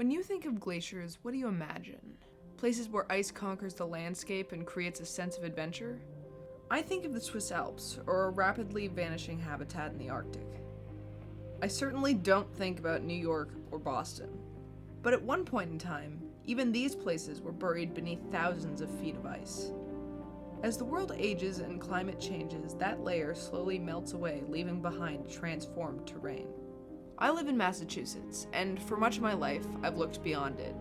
When you think of glaciers, what do you imagine? Places where ice conquers the landscape and creates a sense of adventure? I think of the Swiss Alps, or a rapidly vanishing habitat in the Arctic. I certainly don't think about New York or Boston. But at one point in time, even these places were buried beneath thousands of feet of ice. As the world ages and climate changes, that layer slowly melts away, leaving behind transformed terrain. I live in Massachusetts, and for much of my life, I've looked beyond it,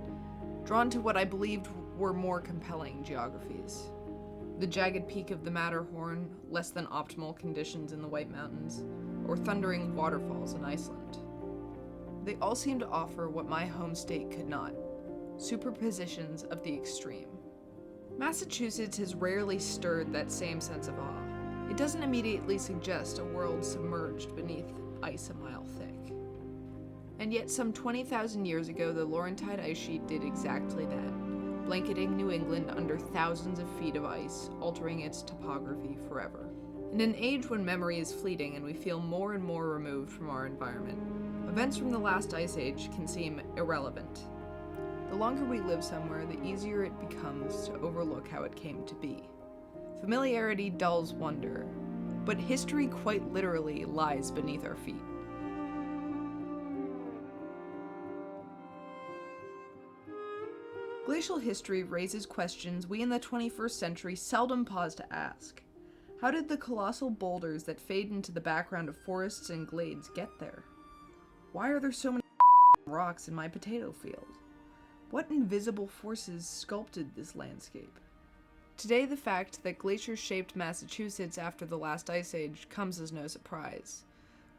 drawn to what I believed were more compelling geographies. The jagged peak of the Matterhorn, less than optimal conditions in the White Mountains, or thundering waterfalls in Iceland. They all seem to offer what my home state could not, superpositions of the extreme. Massachusetts has rarely stirred that same sense of awe. It doesn't immediately suggest a world submerged beneath ice a mile thick. And yet some 20,000 years ago, the Laurentide ice sheet did exactly that, blanketing New England under thousands of feet of ice, altering its topography forever. In an age when memory is fleeting and we feel more and more removed from our environment, events from the last ice age can seem irrelevant. The longer we live somewhere, the easier it becomes to overlook how it came to be. Familiarity dulls wonder, but history quite literally lies beneath our feet. Glacial history raises questions we in the 21st century seldom pause to ask. How did the colossal boulders that fade into the background of forests and glades get there? Why are there so many rocks in my potato field? What invisible forces sculpted this landscape? Today, the fact that glaciers shaped Massachusetts after the last ice age comes as no surprise.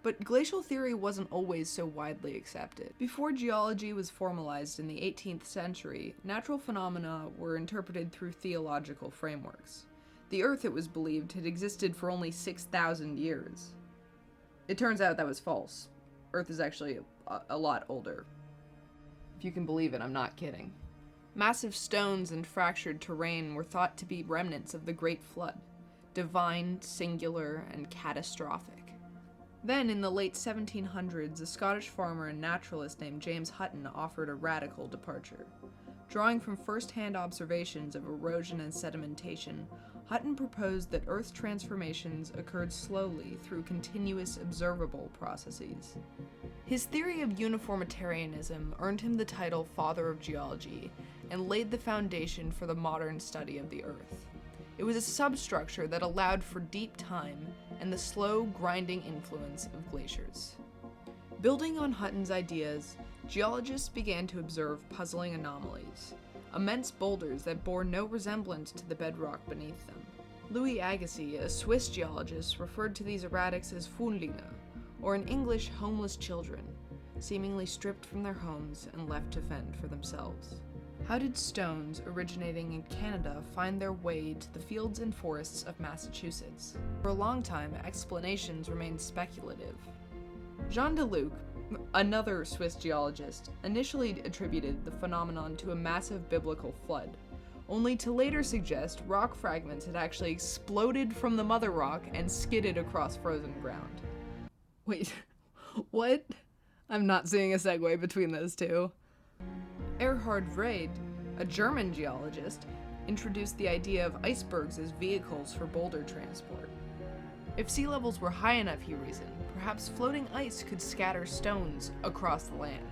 But glacial theory wasn't always so widely accepted. Before geology was formalized in the 18th century, natural phenomena were interpreted through theological frameworks. The Earth, it was believed, had existed for only 6,000 years. It turns out that was false. Earth is actually a lot older. If you can believe it, I'm not kidding. Massive stones and fractured terrain were thought to be remnants of the Great Flood, divine, singular, and catastrophic. Then, in the late 1700s, a Scottish farmer and naturalist named James Hutton offered a radical departure. Drawing from first-hand observations of erosion and sedimentation, Hutton proposed that Earth's transformations occurred slowly through continuous observable processes. His theory of uniformitarianism earned him the title Father of Geology and laid the foundation for the modern study of the Earth. It was a substructure that allowed for deep time and the slow, grinding influence of glaciers. Building on Hutton's ideas, geologists began to observe puzzling anomalies, immense boulders that bore no resemblance to the bedrock beneath them. Louis Agassiz, a Swiss geologist, referred to these erratics as Fundlinge, or in English, homeless children, seemingly stripped from their homes and left to fend for themselves. How did stones originating in Canada find their way to the fields and forests of Massachusetts? For a long time, explanations remained speculative. Jean Deluc, another Swiss geologist, initially attributed the phenomenon to a massive biblical flood, only to later suggest rock fragments had actually exploded from the mother rock and skidded across frozen ground. Wait, what? I'm not seeing a segue between those two. Erhard Wrede, a German geologist, introduced the idea of icebergs as vehicles for boulder transport. If sea levels were high enough, he reasoned, perhaps floating ice could scatter stones across the land.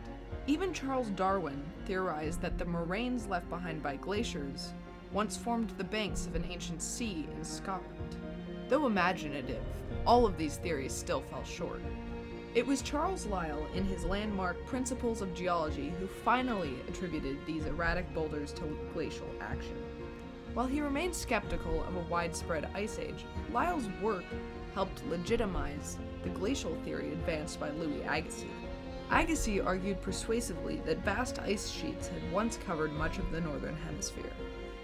Even Charles Darwin theorized that the moraines left behind by glaciers once formed the banks of an ancient sea in Scotland. Though imaginative, all of these theories still fell short. It was Charles Lyell in his landmark Principles of Geology who finally attributed these erratic boulders to glacial action. While he remained skeptical of a widespread ice age, Lyell's work helped legitimize the glacial theory advanced by Louis Agassiz. Agassiz argued persuasively that vast ice sheets had once covered much of the northern hemisphere,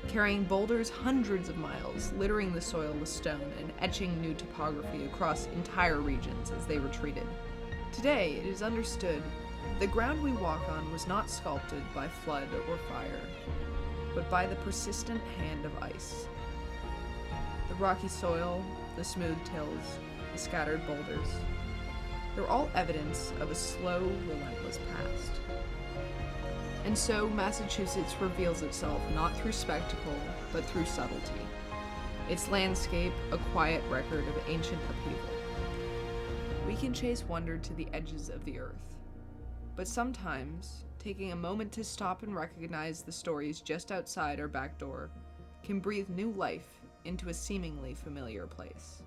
carrying boulders hundreds of miles, littering the soil with stone and etching new topography across entire regions as they retreated. Today, it is understood that the ground we walk on was not sculpted by flood or fire, but by the persistent hand of ice. The rocky soil, the smooth tills, the scattered boulders, they're all evidence of a slow, relentless past. And so Massachusetts reveals itself not through spectacle, but through subtlety. Its landscape, a quiet record of ancient upheaval. We can chase wonder to the edges of the earth. But sometimes, taking a moment to stop and recognize the stories just outside our back door can breathe new life into a seemingly familiar place.